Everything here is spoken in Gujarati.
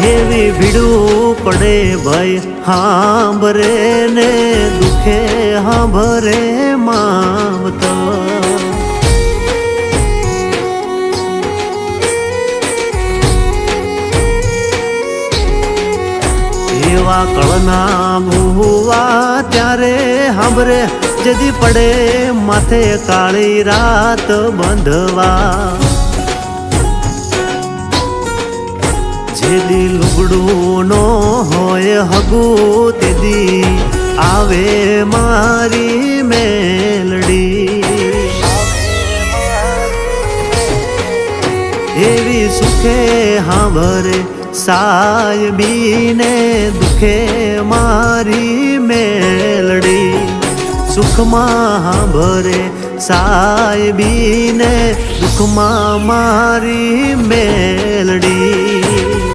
એવી ભીડું પડે ભાઈ હાંભરે ને દુખે હાંભરે માવતો એવા કળના ભૂવા ત્યારે હાંભરે જદી પડે માથે કાળી રાત બંધવા જેદી લુગડું નો હોય હગું તેદી આવે મારી મેલડી એવી સુખે હાંભરે સાયબીને દુખે મારી મેલડી સુખમાં હાંભરે સાયબીને દુખમાં મારી મેલડી